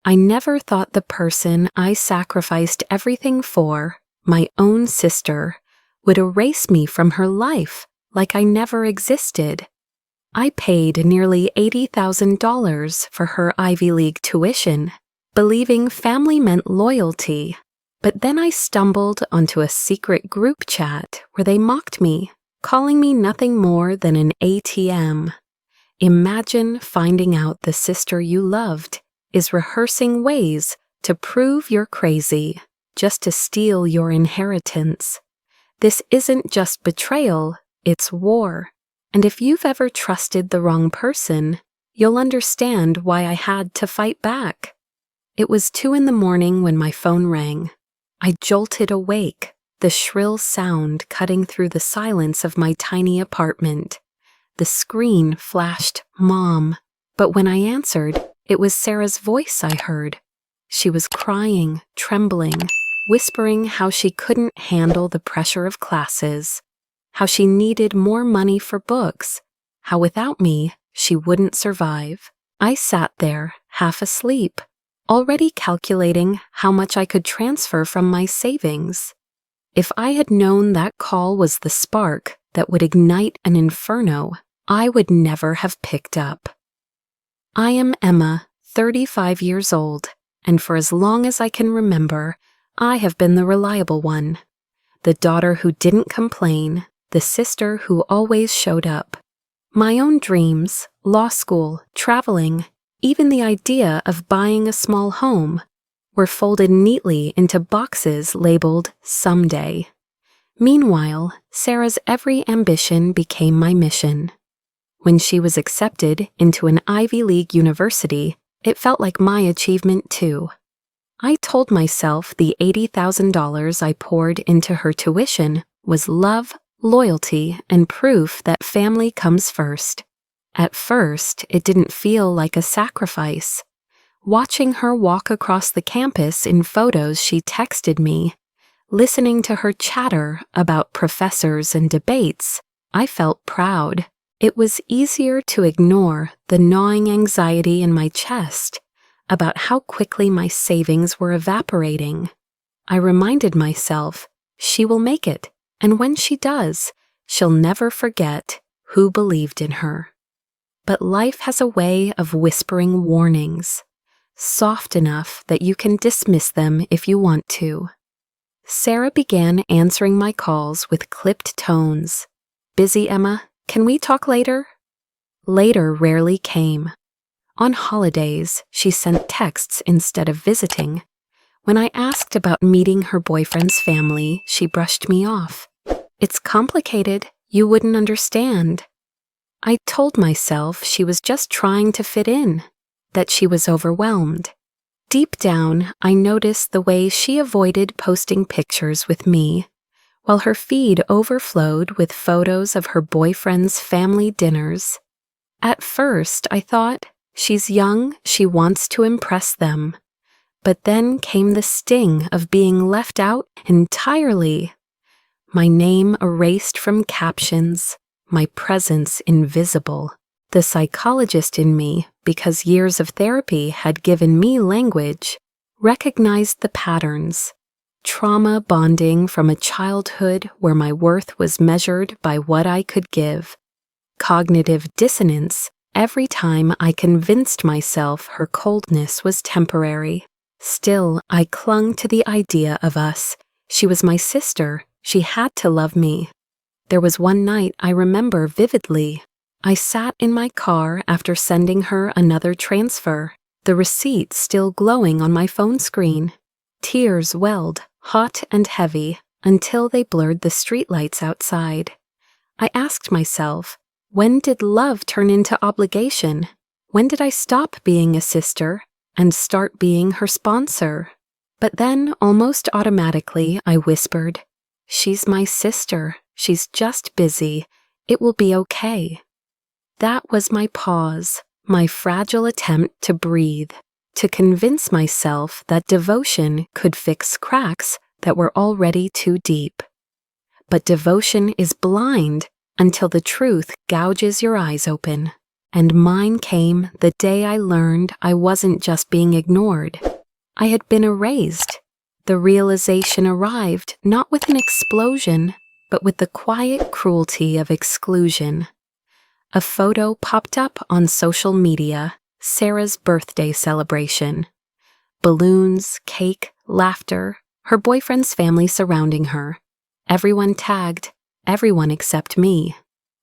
I never thought the person I sacrificed everything for, my own sister, would erase me from her life like I never existed. I paid nearly $80,000 for her Ivy League tuition, believing family meant loyalty. But then I stumbled onto a secret group chat where they mocked me, calling me nothing more than an ATM. Imagine finding out the sister you loved is rehearsing ways to prove you're crazy, just to steal your inheritance. This isn't just betrayal, it's war. And if you've ever trusted the wrong person, you'll understand why I had to fight back. It was 2 a.m. when my phone rang. I jolted awake, the shrill sound cutting through the silence of my tiny apartment. The screen flashed "Mom," but when I answered, it was Sarah's voice I heard. She was crying, trembling, whispering how she couldn't handle the pressure of classes, how she needed more money for books, how without me, she wouldn't survive. I sat there, half asleep, already calculating how much I could transfer from my savings. If I had known that call was the spark that would ignite an inferno, I would never have picked up. I am Emma, 35 years old, and for as long as I can remember, I have been the reliable one. The daughter who didn't complain, the sister who always showed up. My own dreams, law school, traveling, even the idea of buying a small home, were folded neatly into boxes labeled "someday." Meanwhile, Sarah's every ambition became my mission. When she was accepted into an Ivy League university, it felt like my achievement too. I told myself the $80,000 I poured into her tuition was love, loyalty, and proof that family comes first. At first, it didn't feel like a sacrifice. Watching her walk across the campus in photos she texted me, listening to her chatter about professors and debates, I felt proud. It was easier to ignore the gnawing anxiety in my chest about how quickly my savings were evaporating. I reminded myself, she will make it, and when she does, she'll never forget who believed in her. But life has a way of whispering warnings, soft enough that you can dismiss them if you want to. Sarah began answering my calls with clipped tones. "Busy, Emma? Can we talk later?" Later rarely came. On holidays, she sent texts instead of visiting. When I asked about meeting her boyfriend's family, she brushed me off. "It's complicated. You wouldn't understand." I told myself she was just trying to fit in, that she was overwhelmed. Deep down, I noticed the way she avoided posting pictures with me, while her feed overflowed with photos of her boyfriend's family dinners. At first, I thought, she's young, she wants to impress them. But then came the sting of being left out entirely. My name erased from captions, my presence invisible. The psychologist in me, because years of therapy had given me language, recognized the patterns. Trauma bonding from a childhood where my worth was measured by what I could give. Cognitive dissonance every time I convinced myself her coldness was temporary. Still, I clung to the idea of us. She was my sister. She had to love me. There was one night I remember vividly. I sat in my car after sending her another transfer, the receipt still glowing on my phone screen. Tears welled, hot and heavy, until they blurred the streetlights outside. I asked myself, when did love turn into obligation? When did I stop being a sister and start being her sponsor? But then, almost automatically, I whispered, "She's my sister. She's just busy. It will be okay." That was my pause, my fragile attempt to breathe, to convince myself that devotion could fix cracks that were already too deep. But devotion is blind until the truth gouges your eyes open. And mine came the day I learned I wasn't just being ignored. I had been erased. The realization arrived not with an explosion, but with the quiet cruelty of exclusion. A photo popped up on social media, Sarah's birthday celebration. Balloons, cake, laughter, her boyfriend's family surrounding her. Everyone tagged, everyone except me.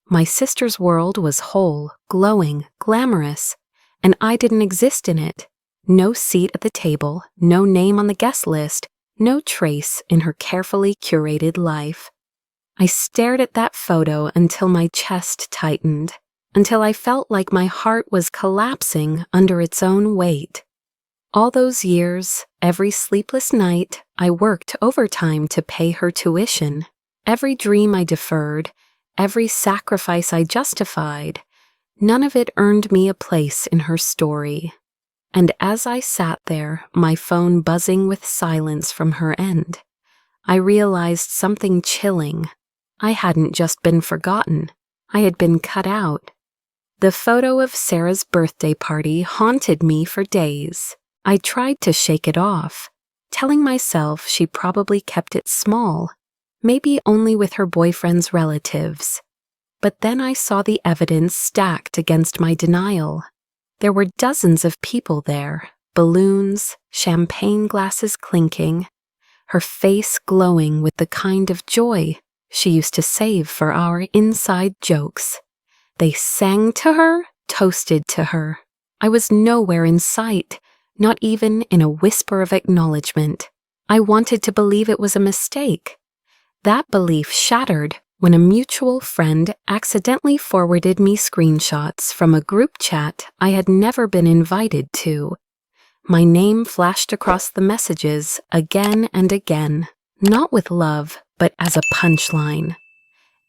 My sister's world was whole, glowing, glamorous, and I didn't exist in it. No seat at the table, no name on the guest list, no trace in her carefully curated life. I stared at that photo until my chest tightened, until I felt like my heart was collapsing under its own weight. All those years, every sleepless night, I worked overtime to pay her tuition. Every dream I deferred, every sacrifice I justified, none of it earned me a place in her story. And as I sat there, my phone buzzing with silence from her end, I realized something chilling. I hadn't just been forgotten. I had been cut out. The photo of Sarah's birthday party haunted me for days. I tried to shake it off, telling myself she probably kept it small, maybe only with her boyfriend's relatives. But then I saw the evidence stacked against my denial. There were dozens of people there, balloons, champagne glasses clinking, her face glowing with the kind of joy she used to save for our inside jokes. They sang to her, toasted to her. I was nowhere in sight, not even in a whisper of acknowledgement. I wanted to believe it was a mistake. That belief shattered when a mutual friend accidentally forwarded me screenshots from a group chat I had never been invited to. My name flashed across the messages again and again, not with love, but as a punchline.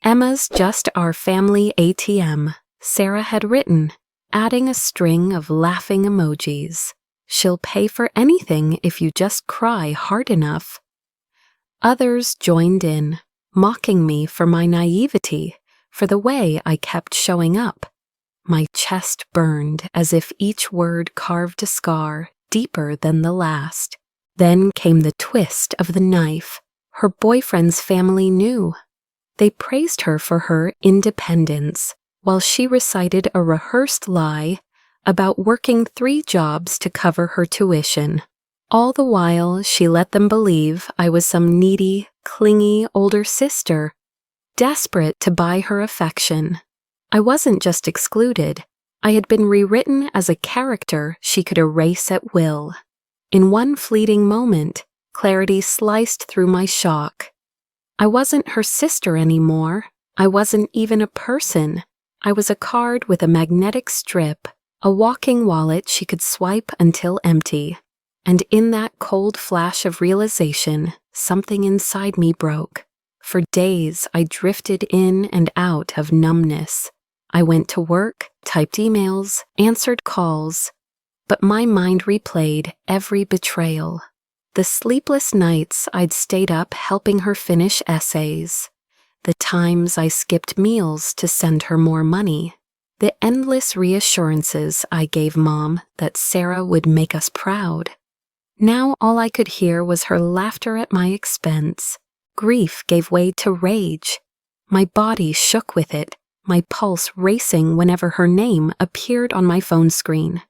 "Emma's just our family ATM," Sarah had written, adding a string of laughing emojis. "She'll pay for anything if you just cry hard enough." Others joined in, mocking me for my naivety, for the way I kept showing up. My chest burned as if each word carved a scar deeper than the last. Then came the twist of the knife. Her boyfriend's family knew. They praised her for her independence, while she recited a rehearsed lie about working 3 jobs to cover her tuition. All the while, she let them believe I was some needy, clingy older sister, desperate to buy her affection. I wasn't just excluded. I had been rewritten as a character she could erase at will. In one fleeting moment, clarity sliced through my shock. I wasn't her sister anymore. I wasn't even a person. I was a card with a magnetic strip, a walking wallet she could swipe until empty. And in that cold flash of realization, something inside me broke. For days, I drifted in and out of numbness. I went to work, typed emails, answered calls, but my mind replayed every betrayal. The sleepless nights I'd stayed up helping her finish essays, the times I skipped meals to send her more money, the endless reassurances I gave Mom that Sarah would make us proud. Now all I could hear was her laughter at my expense. Grief gave way to rage. My body shook with it, my pulse racing whenever her name appeared on my phone screen.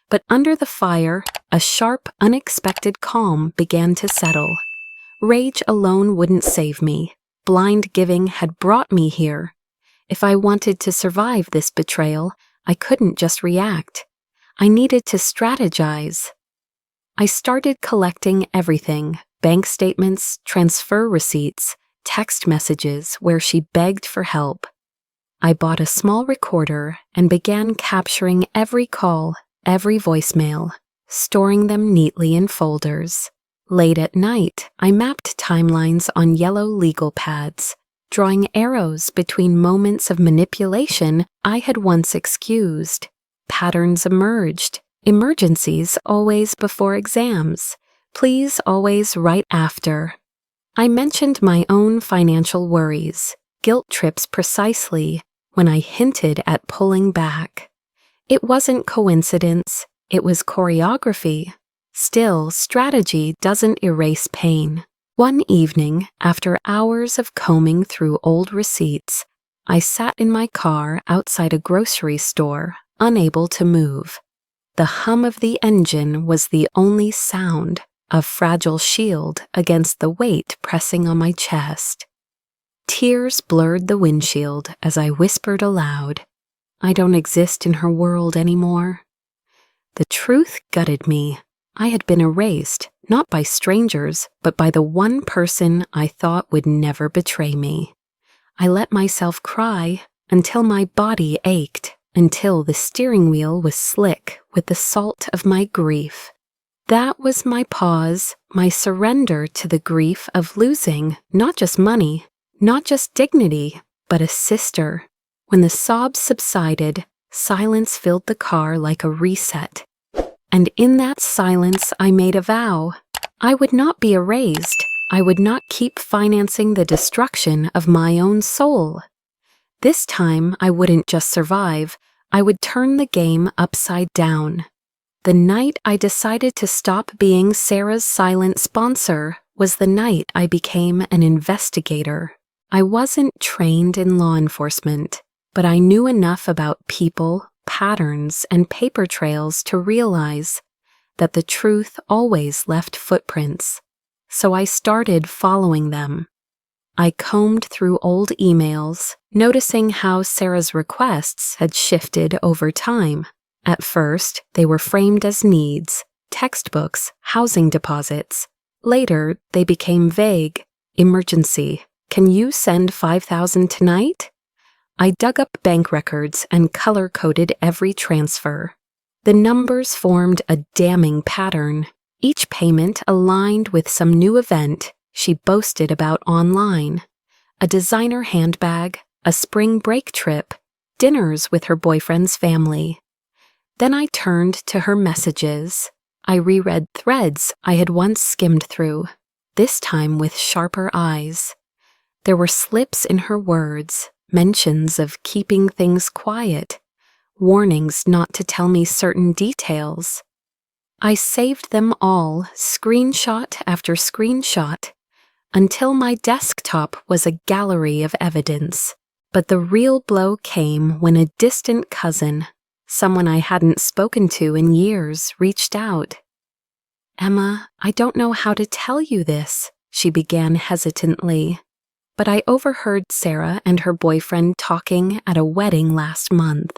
But under the fire, a sharp, unexpected calm began to settle. Rage alone wouldn't save me. Blind giving had brought me here. If I wanted to survive this betrayal, I couldn't just react. I needed to strategize. I started collecting everything: bank statements, transfer receipts, text messages where she begged for help. I bought a small recorder and began capturing every call, every voicemail, storing them neatly in folders. Late at night, I mapped timelines on yellow legal pads, drawing arrows between moments of manipulation I had once excused. Patterns emerged. Emergencies always before exams. Please always right after. I mentioned my own financial worries, guilt trips precisely, when I hinted at pulling back. It wasn't coincidence, it was choreography. Still, strategy doesn't erase pain. One evening, after hours of combing through old receipts, I sat in my car outside a grocery store, unable to move. The hum of the engine was the only sound, a fragile shield against the weight pressing on my chest. Tears blurred the windshield as I whispered aloud, "I don't exist in her world anymore." The truth gutted me. I had been erased, not by strangers, but by the one person I thought would never betray me. I let myself cry until my body ached, until the steering wheel was slick with the salt of my grief. That was my pause, my surrender to the grief of losing not just money, not just dignity, but a sister. When the sobs subsided, silence filled the car like a reset. And in that silence I made a vow. I would not be erased. I would not keep financing the destruction of my own soul. This time I wouldn't just survive, I would turn the game upside down. The night I decided to stop being Sarah's silent sponsor was the night I became an investigator. I wasn't trained in law enforcement, but I knew enough about people, patterns, and paper trails to realize that the truth always left footprints. So I started following them. I combed through old emails, noticing how Sarah's requests had shifted over time. At first, they were framed as needs, textbooks, housing deposits. Later, they became vague. Emergency. Can you send $5,000 tonight? I dug up bank records and color-coded every transfer. The numbers formed a damning pattern. Each payment aligned with some new event she boasted about online. A designer handbag, a spring break trip, dinners with her boyfriend's family. Then I turned to her messages. I reread threads I had once skimmed through, this time with sharper eyes. There were slips in her words, mentions of keeping things quiet, warnings not to tell me certain details. I saved them all, screenshot after screenshot, until my desktop was a gallery of evidence. But the real blow came when a distant cousin, someone I hadn't spoken to in years, reached out. "Emma, I don't know how to tell you this," she began hesitantly, but I overheard Sarah and her boyfriend talking at a wedding last month.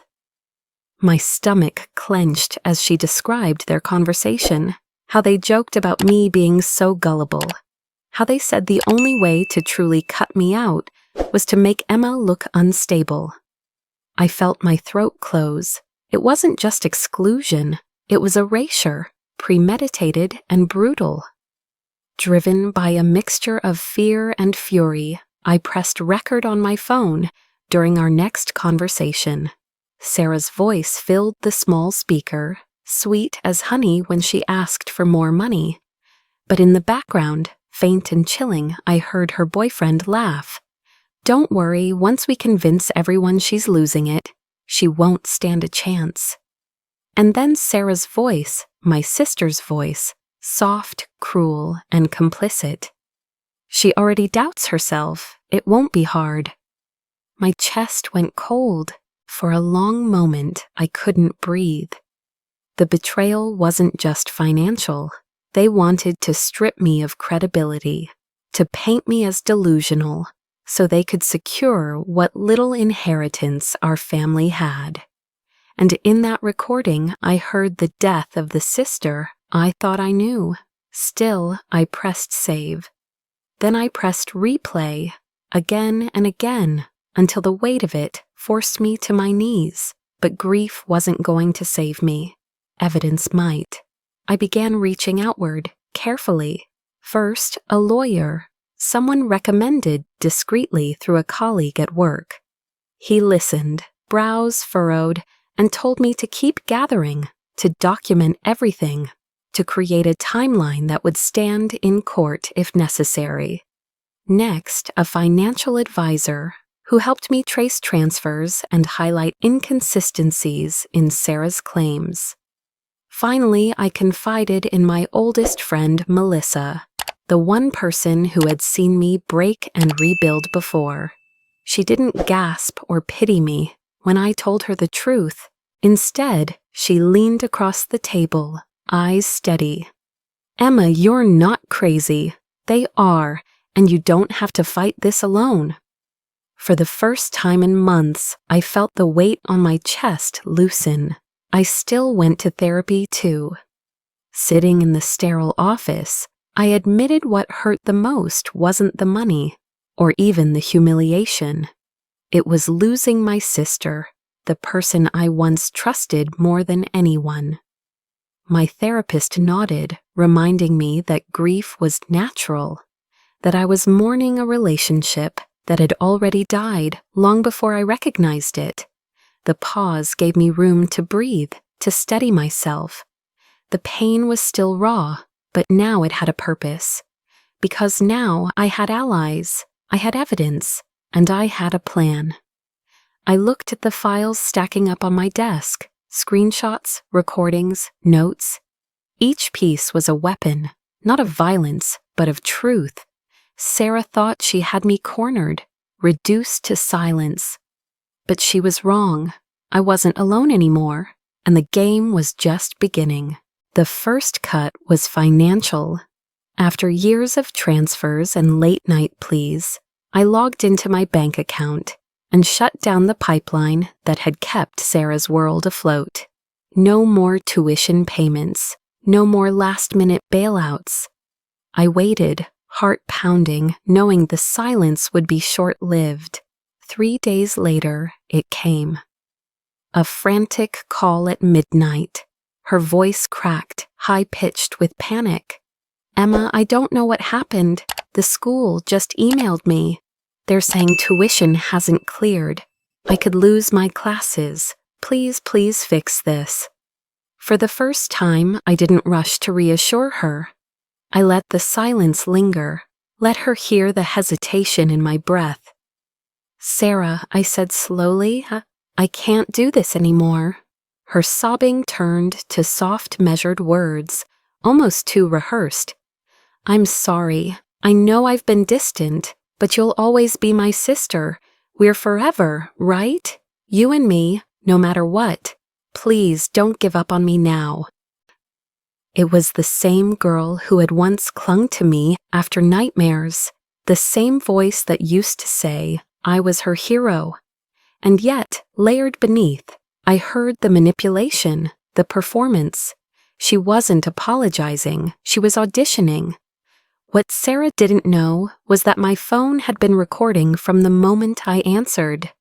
My stomach clenched as she described their conversation, how they joked about me being so gullible, how they said the only way to truly cut me out was to make Emma look unstable. I felt my throat close. It wasn't just exclusion, it was erasure, premeditated and brutal. Driven by a mixture of fear and fury, I pressed record on my phone during our next conversation. Sarah's voice filled the small speaker, sweet as honey when she asked for more money. But in the background, faint and chilling, I heard her boyfriend laugh. "Don't worry, once we convince everyone she's losing it, she won't stand a chance." And then Sarah's voice, my sister's voice, soft, cruel, and complicit. "She already doubts herself. It won't be hard." My chest went cold. For a long moment, I couldn't breathe. The betrayal wasn't just financial. They wanted to strip me of credibility, to paint me as delusional, so they could secure what little inheritance our family had. And in that recording, I heard the death of the sister I thought I knew. Still, I pressed save. Then I pressed replay, again and again, until the weight of it forced me to my knees. But grief wasn't going to save me. Evidence might. I began reaching outward, carefully. First, a lawyer, someone recommended discreetly through a colleague at work. He listened, brows furrowed, and told me to keep gathering, to document everything, to create a timeline that would stand in court if necessary. Next, a financial advisor, who helped me trace transfers and highlight inconsistencies in Sarah's claims. Finally, I confided in my oldest friend, Melissa, the one person who had seen me break and rebuild before. She didn't gasp or pity me when I told her the truth. Instead, she leaned across the table, eyes steady. "Emma, you're not crazy. They are, and you don't have to fight this alone." For the first time in months, I felt the weight on my chest loosen. I still went to therapy too. Sitting in the sterile office, I admitted what hurt the most wasn't the money, or even the humiliation. It was losing my sister, the person I once trusted more than anyone. My therapist nodded, reminding me that grief was natural, that I was mourning a relationship that had already died long before I recognized it. The pause gave me room to breathe, to steady myself. The pain was still raw, but now it had a purpose. Because now I had allies, I had evidence, and I had a plan. I looked at the files stacking up on my desk, screenshots, recordings, notes. Each piece was a weapon, not of violence, but of truth. Sarah thought she had me cornered, reduced to silence. But she was wrong. I wasn't alone anymore, and the game was just beginning. The first cut was financial. After years of transfers and late-night pleas, I logged into my bank account and shut down the pipeline that had kept Sarah's world afloat. No more tuition payments, no more last-minute bailouts. I waited, heart pounding, knowing the silence would be short-lived. 3 days later, it came. A frantic call at midnight. Her voice cracked, high-pitched with panic. "Emma, I don't know what happened. The school just emailed me. They're saying tuition hasn't cleared. I could lose my classes. Please fix this." For the first time, I didn't rush to reassure her. I let the silence linger, let her hear the hesitation in my breath. "Sarah," I said slowly, "I can't do this anymore." Her sobbing turned to soft, measured words, almost too rehearsed. "I'm sorry. I know I've been distant, but you'll always be my sister. We're forever, right? You and me, no matter what. Please don't give up on me now." It was the same girl who had once clung to me after nightmares, the same voice that used to say I was her hero. And yet, layered beneath, I heard the manipulation, the performance. She wasn't apologizing, she was auditioning. What Sarah didn't know was that my phone had been recording from the moment I answered.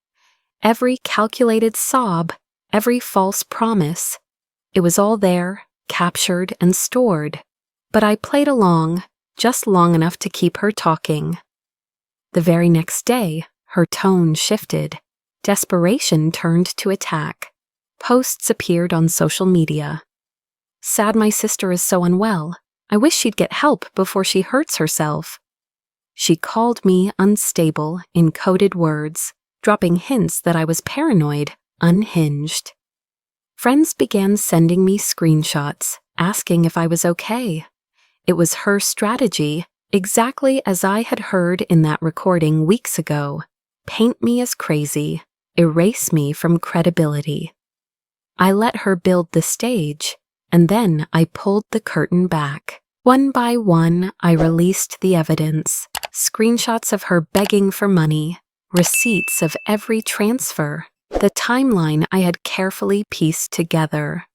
Every calculated sob, every false promise. It was all there, captured and stored. But I played along, just long enough to keep her talking. The very next day, her tone shifted. Desperation turned to attack. Posts appeared on social media. "Sad my sister is so unwell. I wish she'd get help before she hurts herself." She called me unstable in coded words, dropping hints that I was paranoid, unhinged. Friends began sending me screenshots, asking if I was okay. It was her strategy, exactly as I had heard in that recording weeks ago. Paint me as crazy, erase me from credibility. I let her build the stage, and then I pulled the curtain back. One by one, I released the evidence, screenshots of her begging for money, receipts of every transfer, the timeline I had carefully pieced together.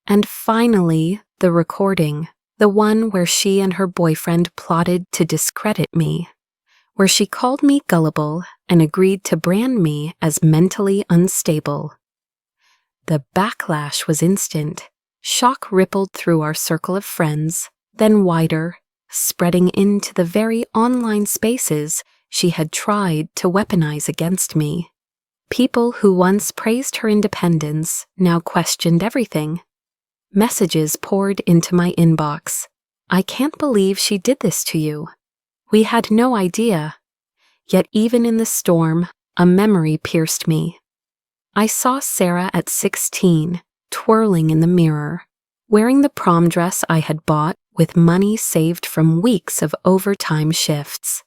And finally, the recording, the one where she and her boyfriend plotted to discredit me, where she called me gullible and agreed to brand me as mentally unstable. The backlash was instant. Shock rippled through our circle of friends, then wider, spreading into the very online spaces she had tried to weaponize against me. People who once praised her independence now questioned everything. Messages poured into my inbox. "I can't believe she did this to you. We had no idea." Yet even in the storm, a memory pierced me. I saw Sarah at 16, twirling in the mirror, wearing the prom dress I had bought with money saved from weeks of overtime shifts.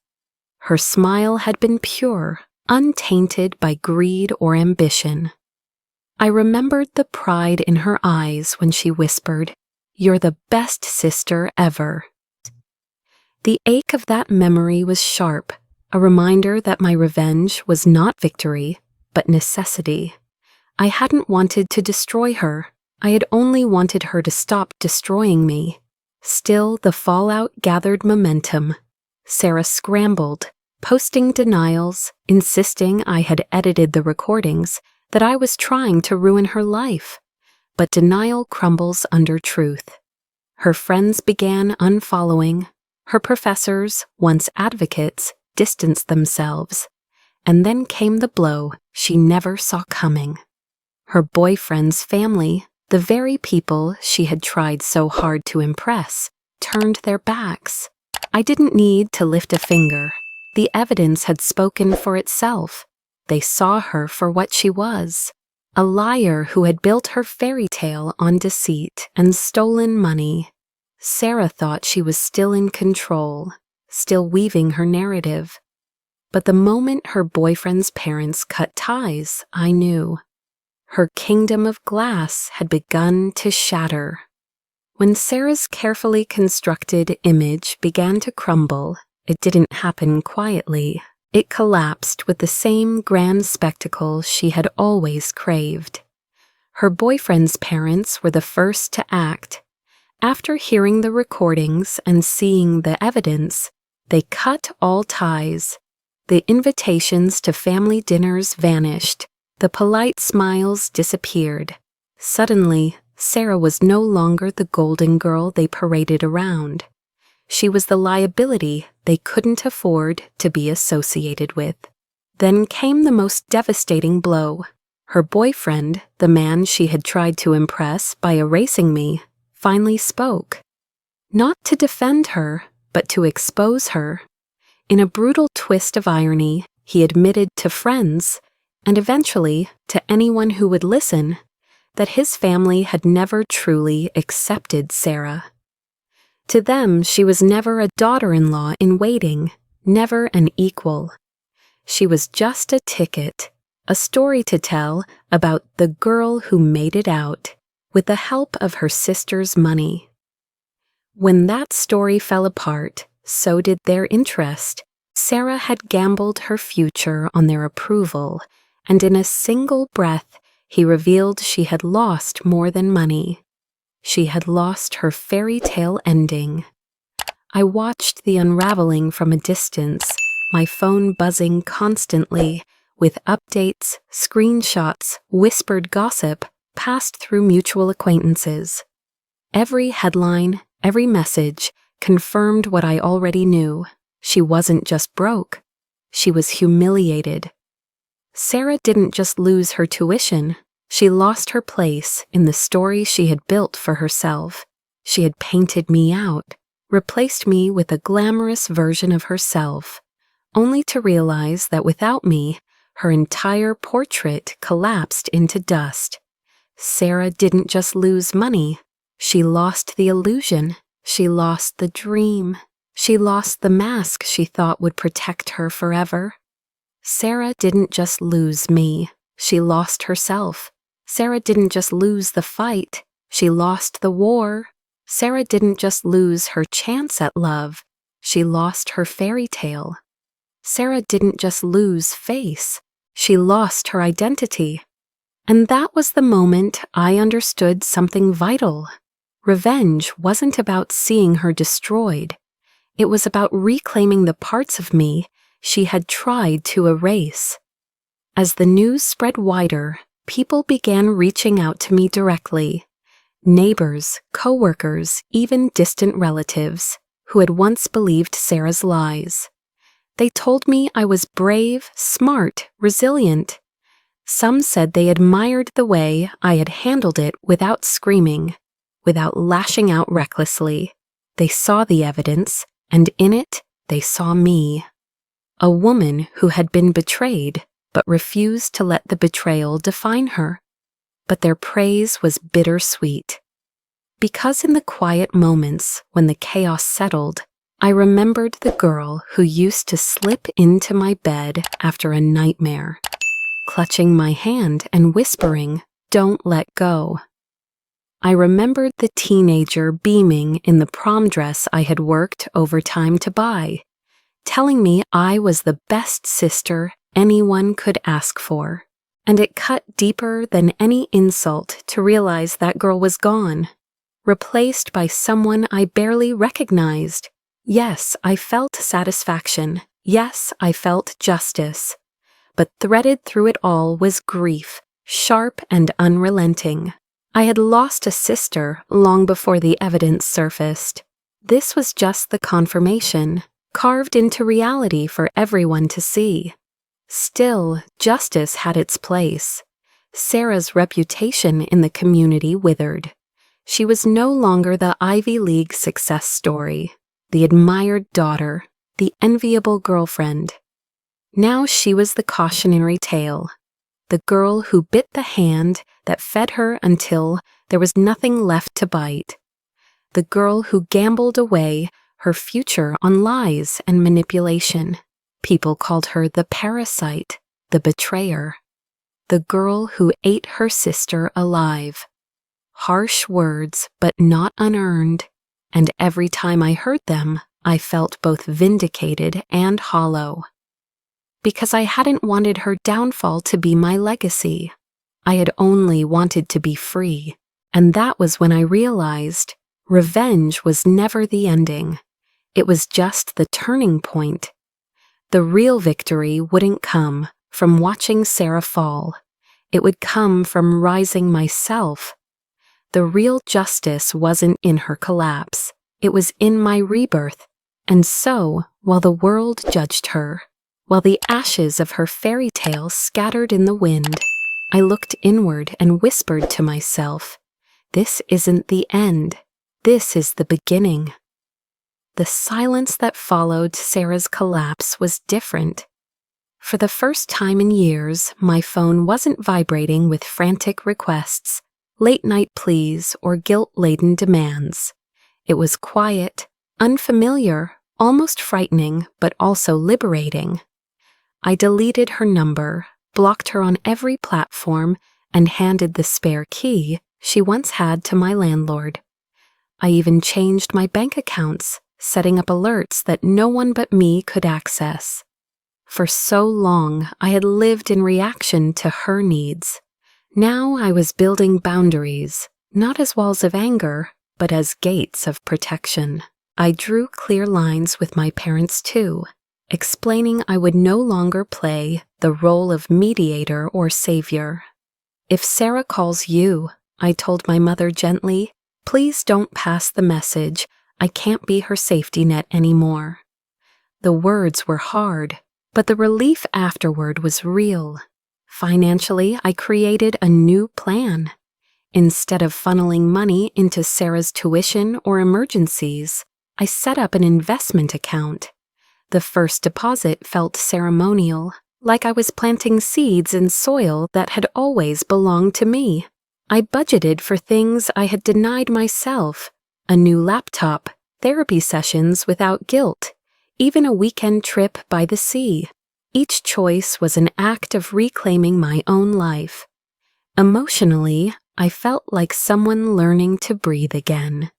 Her smile had been pure, untainted by greed or ambition. I remembered the pride in her eyes when she whispered, "You're the best sister ever." The ache of that memory was sharp, a reminder that my revenge was not victory, but necessity. I hadn't wanted to destroy her. I had only wanted her to stop destroying me. Still, the fallout gathered momentum. Sarah scrambled, posting denials, insisting I had edited the recordings, that I was trying to ruin her life. But denial crumbles under truth. Her friends began unfollowing. Her professors, once advocates, distanced themselves. And then came the blow she never saw coming. Her boyfriend's family, the very people she had tried so hard to impress, turned their backs. I didn't need to lift a finger. The evidence had spoken for itself. They saw her for what she was, a liar who had built her fairy tale on deceit and stolen money. Sarah thought she was still in control, still weaving her narrative. But the moment her boyfriend's parents cut ties, I knew. Her kingdom of glass had begun to shatter. When Sarah's carefully constructed image began to crumble, it didn't happen quietly. It collapsed with the same grand spectacle she had always craved. Her boyfriend's parents were the first to act. After hearing the recordings and seeing the evidence, they cut all ties. The invitations to family dinners vanished. The polite smiles disappeared. Suddenly, Sarah was no longer the golden girl they paraded around. She was the liability they couldn't afford to be associated with. Then came the most devastating blow. Her boyfriend, the man she had tried to impress by erasing me, finally spoke. Not to defend her, but to expose her. In a brutal twist of irony, he admitted to friends, and eventually to anyone who would listen, that his family had never truly accepted Sarah. To them, she was never a daughter-in-law in waiting, never an equal. She was just a ticket, a story to tell about the girl who made it out, with the help of her sister's money. When that story fell apart, so did their interest. Sarah had gambled her future on their approval, and in a single breath, he revealed she had lost more than money. She had lost her fairy tale ending. I watched the unraveling from a distance, my phone buzzing constantly, with updates, screenshots, whispered gossip passed through mutual acquaintances. Every headline, every message confirmed what I already knew. She wasn't just broke. She was humiliated. Sarah didn't just lose her tuition. She lost her place in the story she had built for herself. She had painted me out, replaced me with a glamorous version of herself, only to realize that without me, her entire portrait collapsed into dust. Sarah didn't just lose money. She lost the illusion. She lost the dream. She lost the mask she thought would protect her forever. Sarah didn't just lose me. She lost herself. Sarah didn't just lose the fight. She lost the war. Sarah didn't just lose her chance at love. She lost her fairy tale. Sarah didn't just lose face. She lost her identity. And that was the moment I understood something vital. Revenge wasn't about seeing her destroyed. It was about reclaiming the parts of me she had tried to erase. As the news spread wider, people began reaching out to me directly. Neighbors, coworkers, even distant relatives who had once believed Sarah's lies. They told me I was brave, smart, resilient. Some said they admired the way I had handled it without screaming, without lashing out recklessly. They saw the evidence, and in it, they saw me. A woman who had been betrayed, but refused to let the betrayal define her. But their praise was bittersweet. Because in the quiet moments when the chaos settled, I remembered the girl who used to slip into my bed after a nightmare, clutching my hand and whispering, "Don't let go." I remembered the teenager beaming in the prom dress I had worked overtime to buy, telling me I was the best sister anyone could ask for. And it cut deeper than any insult to realize that girl was gone, replaced by someone I barely recognized. Yes, I felt satisfaction. Yes, I felt justice. But threaded through it all was grief, sharp and unrelenting. I had lost a sister long before the evidence surfaced. This was just the confirmation, carved into reality for everyone to see. Still, justice had its place. Sarah's reputation in the community withered. She was no longer the Ivy League success story, the admired daughter, the enviable girlfriend. Now she was the cautionary tale, the girl who bit the hand that fed her until there was nothing left to bite, the girl who gambled away her future on lies and manipulation. People called her the parasite, the betrayer, the girl who ate her sister alive. Harsh words, but not unearned, and every time I heard them, I felt both vindicated and hollow. Because I hadn't wanted her downfall to be my legacy. I had only wanted to be free, and that was when I realized revenge was never the ending. It was just the turning point. The real victory wouldn't come from watching Sarah fall. It would come from rising myself. The real justice wasn't in her collapse. It was in my rebirth. And so, while the world judged her, while the ashes of her fairy tale scattered in the wind, I looked inward and whispered to myself, "This isn't the end. This is the beginning." The silence that followed Sarah's collapse was different. For the first time in years, my phone wasn't vibrating with frantic requests, late-night pleas, or guilt-laden demands. It was quiet, unfamiliar, almost frightening, but also liberating. I deleted her number, blocked her on every platform, and handed the spare key she once had to my landlord. I even changed my bank accounts, setting up alerts that no one but me could access. For so long, I had lived in reaction to her needs. Now I was building boundaries, not as walls of anger, but as gates of protection. I drew clear lines with my parents too, explaining I would no longer play the role of mediator or savior. "If Sarah calls you," I told my mother gently, "please don't pass the message. I can't be her safety net anymore." The words were hard, but the relief afterward was real. Financially, I created a new plan. Instead of funneling money into Sarah's tuition or emergencies, I set up an investment account. The first deposit felt ceremonial, like I was planting seeds in soil that had always belonged to me. I budgeted for things I had denied myself: a new laptop, therapy sessions without guilt, even a weekend trip by the sea. Each choice was an act of reclaiming my own life. Emotionally, I felt like someone learning to breathe again.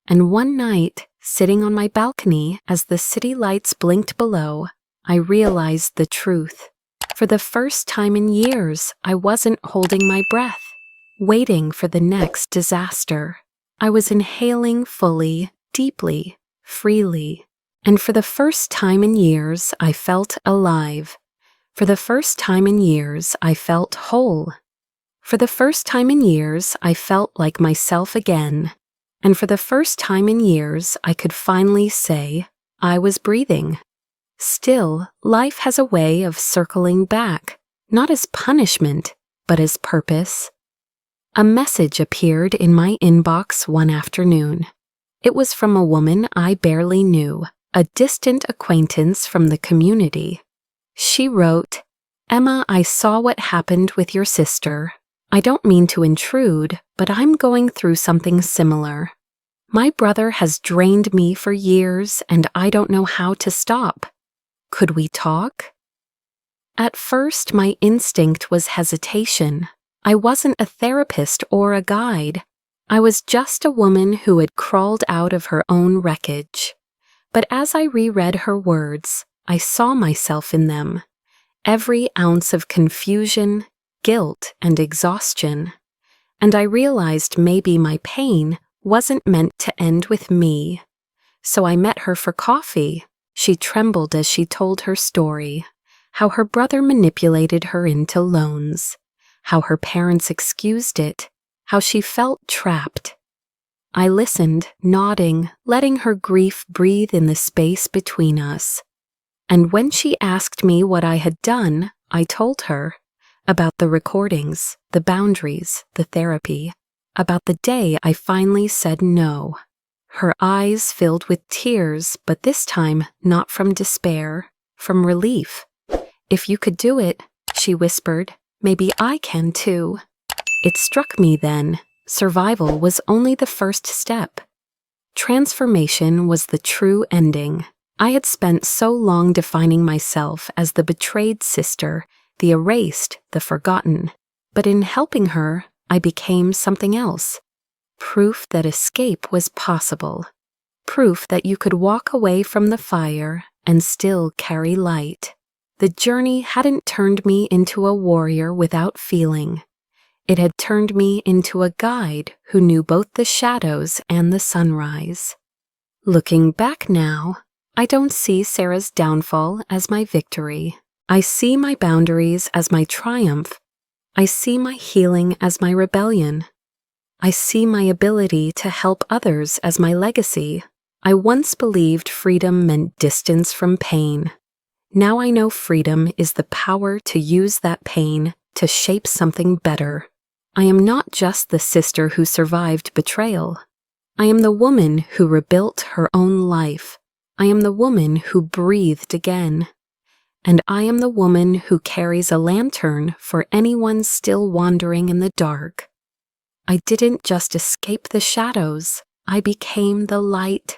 And one night, sitting on my balcony as the city lights blinked below, I realized the truth. For the first time in years, I wasn't holding my breath, waiting for the next disaster. I was inhaling fully, deeply, freely. And for the first time in years, I felt alive. For the first time in years, I felt whole. For the first time in years, I felt like myself again. And for the first time in years, I could finally say, I was breathing. Still, life has a way of circling back, not as punishment, but as purpose. A message appeared in my inbox one afternoon. It was from a woman I barely knew, a distant acquaintance from the community. She wrote, Emma, I saw what happened with your sister. I don't mean to intrude, but I'm going through something similar. My brother has drained me for years, and I don't know how to stop. Could we talk? At first, my instinct was hesitation. I wasn't a therapist or a guide. I was just a woman who had crawled out of her own wreckage. But as I reread her words, I saw myself in them. Every ounce of confusion, guilt, and exhaustion. And I realized maybe my pain wasn't meant to end with me. So I met her for coffee. She trembled as she told her story, how her brother manipulated her into loans, how her parents excused it, how she felt trapped. I listened, nodding, letting her grief breathe in the space between us. And when she asked me what I had done, I told her about the recordings, the boundaries, the therapy, about the day I finally said no. Her eyes filled with tears, but this time not from despair, from relief. If you could do it, she whispered, maybe I can too. It struck me then, survival was only the first step. Transformation was the true ending. I had spent so long defining myself as the betrayed sister, the erased, the forgotten. But in helping her, I became something else. Proof that escape was possible. Proof that you could walk away from the fire and still carry light. The journey hadn't turned me into a warrior without feeling. It had turned me into a guide who knew both the shadows and the sunrise. Looking back now, I don't see Sarah's downfall as my victory. I see my boundaries as my triumph. I see my healing as my rebellion. I see my ability to help others as my legacy. I once believed freedom meant distance from pain. Now I know freedom is the power to use that pain to shape something better. I am not just the sister who survived betrayal. I am the woman who rebuilt her own life. I am the woman who breathed again. And I am the woman who carries a lantern for anyone still wandering in the dark. I didn't just escape the shadows. I became the light.